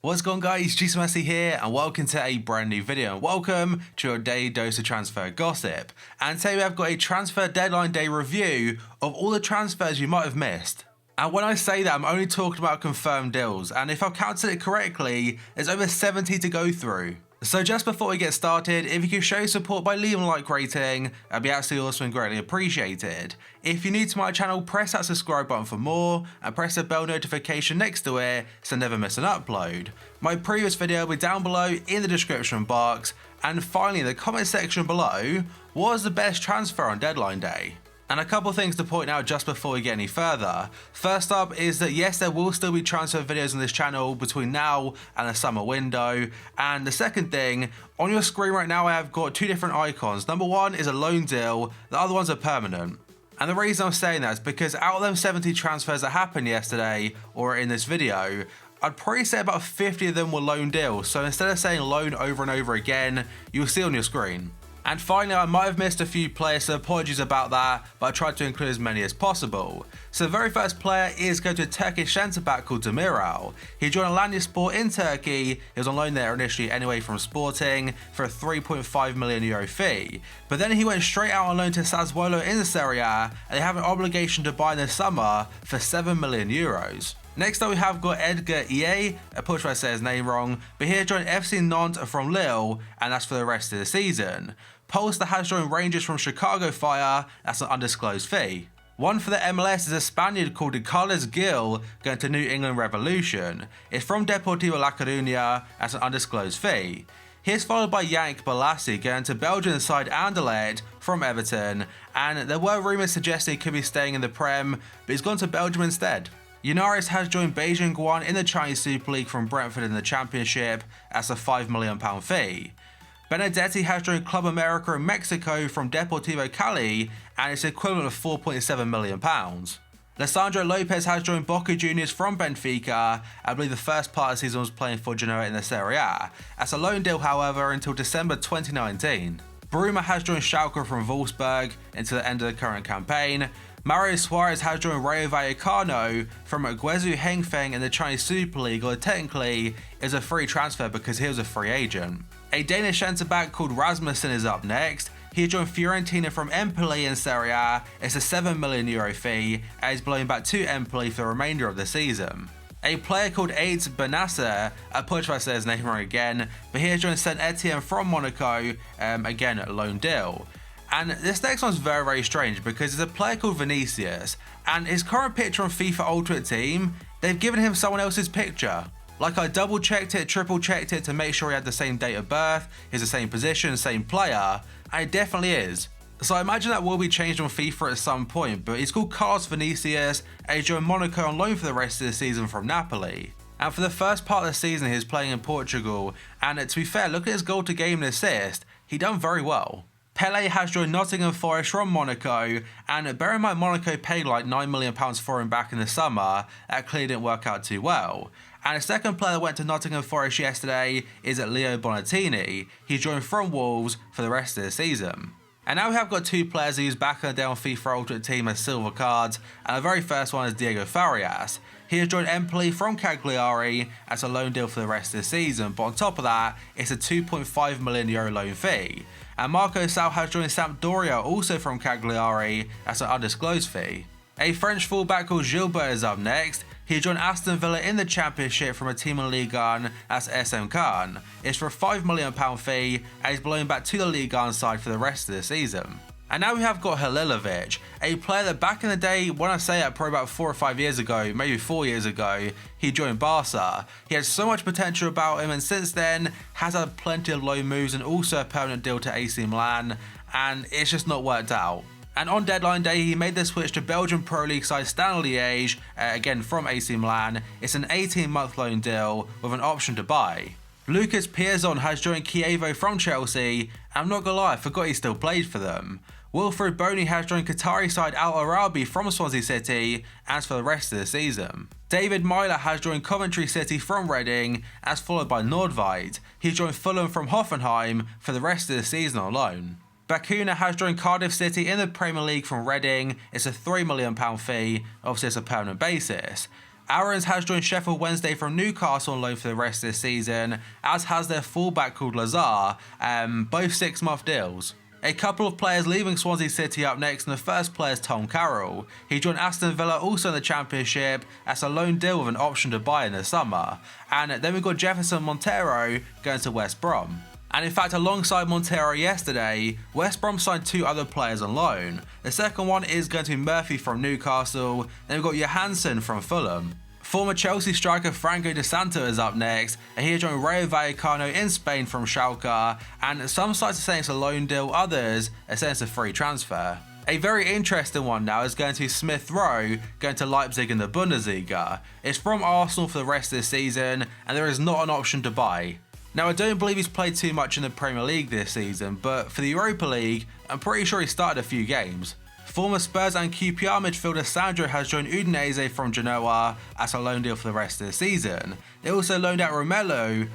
What's going on, guys? Messi here and welcome to a brand new video and welcome to your daily dose of transfer gossip. And today we have got a transfer deadline day review of all the transfers you might have missed. And when I say that, I'm only talking about confirmed deals, and if I've counted it correctly, there's over 70 to go through. So just before we get started, if you could show support by leaving a like rating, that'd be absolutely awesome and greatly appreciated. If you're new to my channel, press that subscribe button for more and press the bell notification next to it so never miss an upload. My previous video will be down below in the description box, and finally in the comment section below, what was the best transfer on deadline day? And a couple things to point out just before we get any further. First up is that yes, there will still be transfer videos on this channel between now and the summer window. And the second thing, on your screen right now I have got two different icons. Number one is a loan deal, the other one's a permanent. And the reason I'm saying that is because out of them 70 transfers that happened yesterday or in this video, I'd probably say about 50 of them were loan deals. So instead of saying loan over and over again, you'll see on your screen. And finally, I might have missed a few players, so apologies about that, but I tried to include as many as possible. So the very first player is going to a Turkish centre-back called Demiral. He joined Alanyaspor in Turkey. He was on loan there initially anyway from Sporting for a €3.5 million fee. But then he went straight out on loan to Sassuolo in the Serie A, and they have an obligation to buy in the summer for €7 million. Next up we have got Edgar Ie, I probably try to say his name wrong, but he joined FC Nantes from Lille, and that's for the rest of the season. Polster has joined Rangers from Chicago Fire, that's an undisclosed fee. One for the MLS is a Spaniard called Carlos Gil going to New England Revolution. It's from Deportivo La Coruña, that's an undisclosed fee. He's followed by Yannick Bolasie going to Belgian side Anderlecht from Everton, and there were rumours suggesting he could be staying in the Prem, but he's gone to Belgium instead. Unaris has joined Beijing Guan in the Chinese Super League from Brentford in the Championship, that's a £5 million fee. Benedetti has joined Club America in Mexico from Deportivo Cali, and it's equivalent of £4.7 million. Lisandro Lopez has joined Boca Juniors from Benfica. I believe the first part of the season was playing for Genoa in the Serie A. That's a loan deal, however, until December 2019. Bruma has joined Schalke from Wolfsburg until the end of the current campaign. Mario Suarez has joined Rayo Vallecano from Guizhou Hengfeng in the Chinese Super League, although technically is a free transfer because he was a free agent. A Danish centre-back called Rasmussen is up next. He joined Fiorentina from Empoli in Serie A. It's a €7 million fee, and he's blowing back to Empoli for the remainder of the season. A player called Aids Benasser, I apologize if I say his name wrong again, but he has joined Saint Etienne from Monaco, again a loan deal. And this next one's very, very strange because there's a player called Vinicius, and his current picture on FIFA Ultimate Team, they've given him someone else's picture. Like, I double checked it, triple checked it to make sure he had the same date of birth, he's the same position, same player, and it definitely is. So I imagine that will be changed on FIFA at some point, but he's called Carlos Vinicius, and he joined Monaco on loan for the rest of the season from Napoli. And for the first part of the season he was playing in Portugal, and to be fair, look at his goal to game and assist, he done very well. Pele has joined Nottingham Forest from Monaco, and bear in mind Monaco paid like £9 million for him back in the summer. That clearly didn't work out too well. And the second player that went to Nottingham Forest yesterday is Leo Bonatini. He joined from Wolves for the rest of the season. And now we have got two players who used back in the day on FIFA Ultimate Team as silver cards, and the very first one is Diego Farias. He has joined Empoli from Cagliari as a loan deal for the rest of the season, but on top of that, it's a €2.5 million loan fee. And Marco Sal has joined Sampdoria, also from Cagliari, as an undisclosed fee. A French fullback called Gilbert is up next. He joined Aston Villa in the Championship from a team in Ligue 1, that's SM Khan. It's for a £5 million fee, and he's blowing back to the Ligue 1 side for the rest of the season. And now we have got Halilovic, a player that back in the day, when I say that probably about 4 or 5 years ago, maybe 4 years ago, he joined Barca. He had so much potential about him, and since then has had plenty of loan moves and also a permanent deal to AC Milan, and it's just not worked out. And on deadline day, he made the switch to Belgian Pro League side Standard Liège, again from AC Milan. It's an 18-month loan deal with an option to buy. Lucas Piazon has joined Chievo from Chelsea, and I'm not gonna lie, I forgot he still played for them. Wilfred Boney has joined Qatari side Al Arabi from Swansea City, as for the rest of the season. David Myler has joined Coventry City from Reading, as followed by Nordveit. He joined Fulham from Hoffenheim for the rest of the season on loan. Bakuna has joined Cardiff City in the Premier League from Reading. It's a £3 million fee, obviously it's a permanent basis. Aarons has joined Sheffield Wednesday from Newcastle on loan for the rest of the season, as has their fullback called Lazar, both 6-month deals. A couple of players leaving Swansea City up next, and the first player is Tom Carroll. He joined Aston Villa also in the Championship as a loan deal with an option to buy in the summer. And then we've got Jefferson Montero going to West Brom. And in fact, alongside Montero yesterday, West Brom signed 2 other players on loan. The second one is going to be Murphy from Newcastle, then we've got Johansson from Fulham. Former Chelsea striker Franco De Santo is up next, and he joined Rayo Vallecano in Spain from Schalke, and some sites are saying it's a loan deal, others are saying it's a free transfer. A very interesting one now is going to be Smith Rowe going to Leipzig in the Bundesliga. It's from Arsenal for the rest of the season, and there is not an option to buy. Now, I don't believe he's played too much in the Premier League this season, but for the Europa League, I'm pretty sure he started a few games. Former Spurs and QPR midfielder Sandro has joined Udinese from Genoa as a loan deal for the rest of the season. They also loaned out Romulo,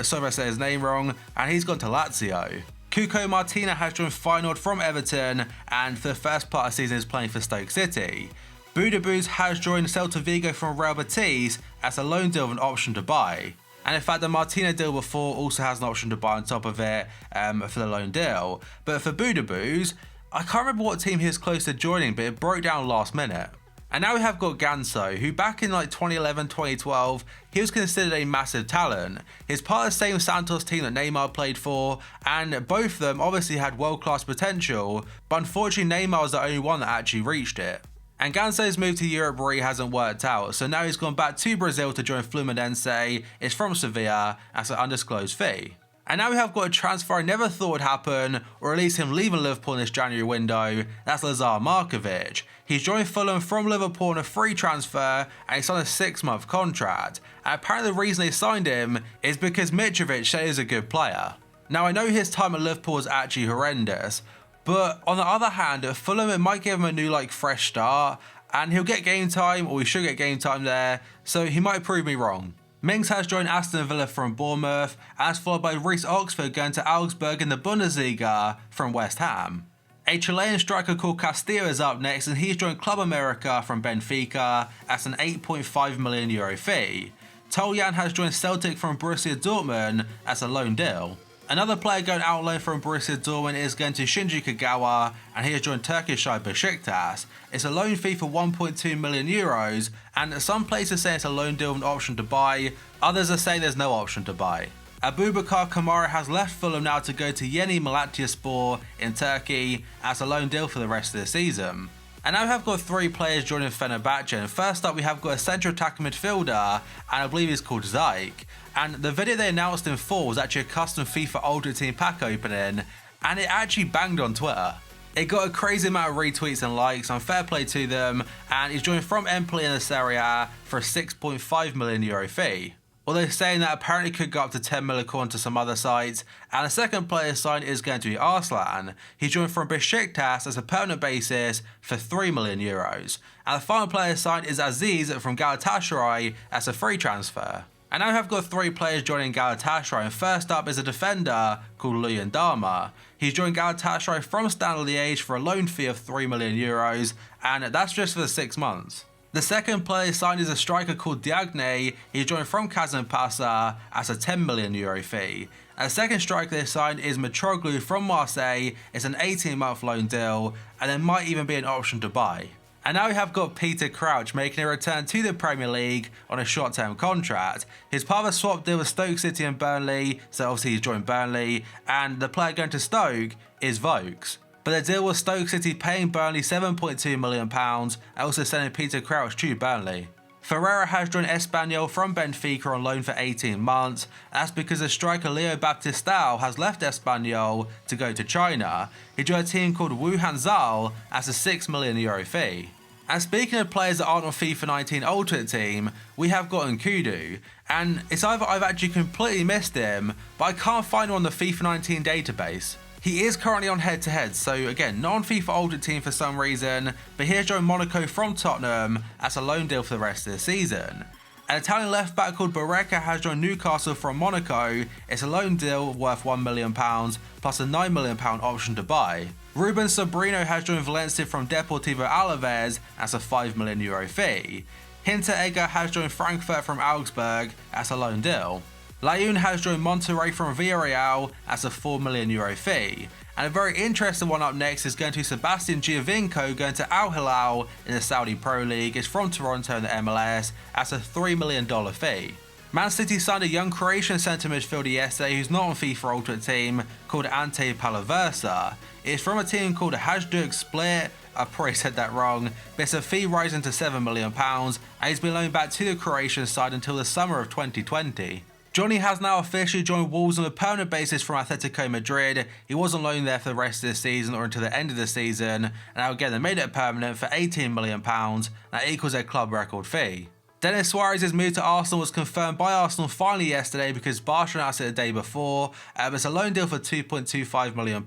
sorry if I say his name wrong, and he's gone to Lazio. Cuco Martina has joined Feyenoord from Everton, and for the first part of the season is playing for Stoke City. Boudebouz has joined Celta Vigo from Real Betis as a loan deal with an option to buy. And in fact, the Martina deal before also has an option to buy on top of it for the loan deal. But for Boudebouz, I can't remember what team he was close to joining, but it broke down last minute. And now we have got Ganso, who back in like 2011, 2012, he was considered a massive talent. He's part of the same Santos team that Neymar played for, and both of them obviously had world-class potential, but unfortunately Neymar was the only one that actually reached it. And Ganso's move to Europe really hasn't worked out, so now he's gone back to Brazil to join Fluminense. It's from Sevilla as an undisclosed fee. And now we have got a transfer I never thought would happen, or at least him leaving Liverpool in this January window. That's Lazar Markovic. He's joined Fulham from Liverpool on a free transfer, and he's on a 6-month contract. And apparently the reason they signed him is because Mitrovic said he's a good player. Now, I know his time at Liverpool was actually horrendous, but on the other hand, at Fulham it might give him a new fresh start, and he'll get game time, or he should get game time there, so he might prove me wrong. Mings has joined Aston Villa from Bournemouth, as followed by Reece Oxford going to Augsburg in the Bundesliga from West Ham. A Chilean striker called Castillo is up next, and he's joined Club America from Benfica at an €8.5 million fee. Toljan has joined Celtic from Borussia Dortmund as a loan deal. Another player going out on loan from Borussia Dortmund is going to Shinji Kagawa, and he has joined Turkish side Besiktas. It's a loan fee for €1.2 million, and some places say it's a loan deal with an option to buy, others are saying there's no option to buy. Abubakar Kamara has left Fulham now to go to Yeni Malatyaspor in Turkey as a loan deal for the rest of the season. And now we have got 3 players joining Fenerbahce, and first up we have got a central attacking midfielder, and I believe he's called Zayk. And the video they announced in full was actually a custom FIFA Ultimate Team pack opening, and it actually banged on Twitter. It got a crazy amount of retweets and likes, and fair play to them, and he's joined from Empoli in the Serie A for a €6.5 million fee. Although saying that apparently could go up to 10 million according to some other sites, and the second player signed is going to be Arslan. He's joined from Besiktas as a permanent basis for €3 million. And the final player signed is Aziz from Galatasaray as a free transfer. And now we have got 3 players joining Galatasaray, and first up is a defender called Luyan Dama. He's joined Galatasaray from Standard Liège for a loan fee of €3 million, and that's just for the 6 months. The second player signed is a striker called Diagne. He's joined from Kazan as a €10 million fee. And the second striker they signed is Mitroglou from Marseille. It's an 18-month loan deal, and there might even be an option to buy. And now we have got Peter Crouch making a return to the Premier League on a short-term contract. His part of a swap deal with Stoke City and Burnley, so obviously he's joined Burnley, and the player going to Stoke is Vokes. But the deal was Stoke City paying Burnley £7.2 million and also sending Peter Crouch to Burnley. Ferreira has joined Espanyol from Benfica on loan for 18 months. That's because the striker Leo Baptistao has left Espanyol to go to China. He joined a team called Wuhan Zal as a €6 million fee. And speaking of players that aren't on FIFA 19 Ultimate Team, we have got Nkudu. And it's either I've actually completely missed him, but I can't find him on the FIFA 19 database. He is currently on head-to-head, so again, not on FIFA Ultimate Team for some reason, but here's joined Monaco from Tottenham as a loan deal for the rest of the season. An Italian left-back called Barreca has joined Newcastle from Monaco. It's a loan deal worth £1 million plus a £9 million option to buy. Ruben Sobrino has joined Valencia from Deportivo Alaves as a €5 million fee. Hinteregger has joined Frankfurt from Augsburg as a loan deal. Layun has joined Monterrey from Villarreal as a €4 million fee. And a very interesting one up next is going to be Sebastian Giovinco going to Al Hilal in the Saudi Pro League. It's from Toronto in the MLS as a $3 million fee. Man City signed a young Croatian centre midfielder yesterday who's not on FIFA Ultimate Team called Ante Palaversa. It's from a team called Hajduk Split. I probably said that wrong, but it's a fee rising to £7 million and he's been loaned back to the Croatian side until the summer of 2020. Johnny has now officially joined Wolves on a permanent basis from Atletico Madrid. He was on loan there for the rest of the season or until the end of the season, and now again they made it permanent for £18 million. That equals their club record fee. Denis Suarez's move to Arsenal was confirmed by Arsenal finally yesterday because Barcelona announced it the day before. It's a loan deal for €2.25 million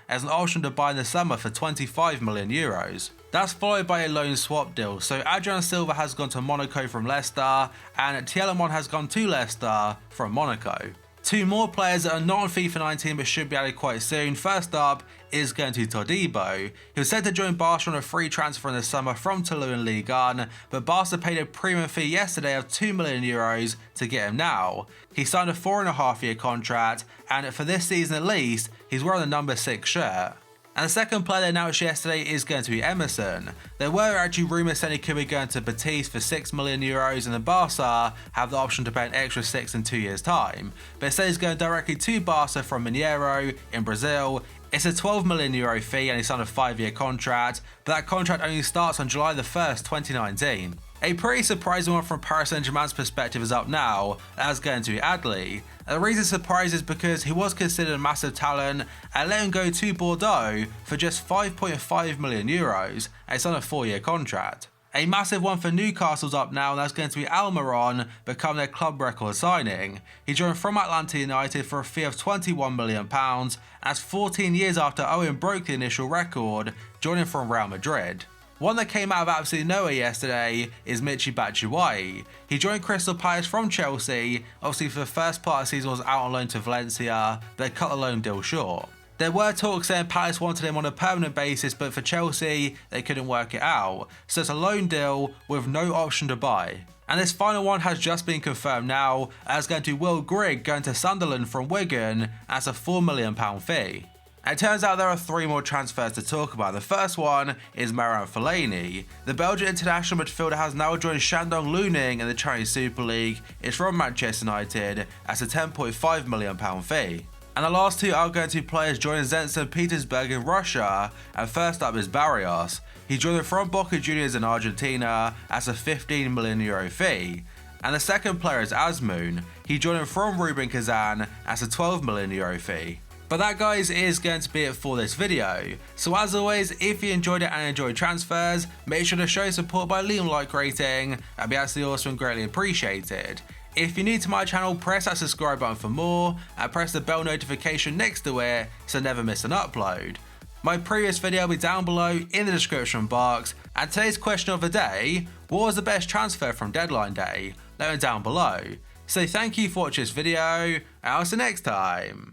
as an option to buy in the summer for €25 million. That's followed by a loan swap deal, so Adrian Silva has gone to Monaco from Leicester and Tielemans has gone to Leicester from Monaco. Two more players that are not on FIFA 19 but should be added quite soon. First up is going to Todibo. He was said to join Barcelona on a free transfer in the summer from Toulouse in Ligue 1, but Barca paid a premium fee yesterday of €2 million to get him now. He signed a 4.5-year contract, and for this season at least, he's wearing the number 6 shirt. And the second player they announced yesterday is going to be Emerson. There were actually rumours saying he could be going to Betis for €6 million, and the Barca have the option to pay an extra 6 in 2 years' time. But it says he's going directly to Barca from Mineiro in Brazil. It's a €12 million fee and he signed a 5-year contract, but that contract only starts on July the 1st, 2019. A pretty surprising one from Paris Saint-Germain's perspective is up now, that's going to be Adli. And the reason surprised is because he was considered a massive talent and let him go to Bordeaux for just €5.5 million, and it's on a 4-year contract. A massive one for Newcastle's up now, and that's going to be Almiron become their club record signing. He joined from Atlanta United for a fee of £21 million, and that's 14 years after Owen broke the initial record, joining from Real Madrid. One that came out of absolutely nowhere yesterday is Michy Batshuayi. He joined Crystal Palace from Chelsea, obviously for the first part of the season was out on loan to Valencia, but they cut the loan deal short. There were talks saying Palace wanted him on a permanent basis, but for Chelsea, they couldn't work it out. So it's a loan deal with no option to buy. And this final one has just been confirmed now, as going to Will Grigg going to Sunderland from Wigan as a £4 million fee. It turns out there are 3 more transfers to talk about. The first one is FELLAINI. The Belgian international midfielder has now joined Shandong Luneng in the Chinese Super League. It's from Manchester United at a £10.5 million fee. And the last 2 are going to be players joining Zenit St. Petersburg in Russia, and first up is Barrios. He joined from Boca Juniors in Argentina at a €15 million fee. And the second player is Azmoun. He joined from Rubin Kazan at a €12 million fee. But that, guys, is going to be it for this video. So as always, if you enjoyed it and enjoyed transfers, make sure to show support by leaving a like rating. That'd be absolutely awesome and greatly appreciated. If you're new to my channel, press that subscribe button for more and press the bell notification next to it so never miss an upload. My previous video will be down below in the description box, and today's question of the day: what was the best transfer from deadline day? Let me know down below. So thank you for watching this video, and I'll see you next time.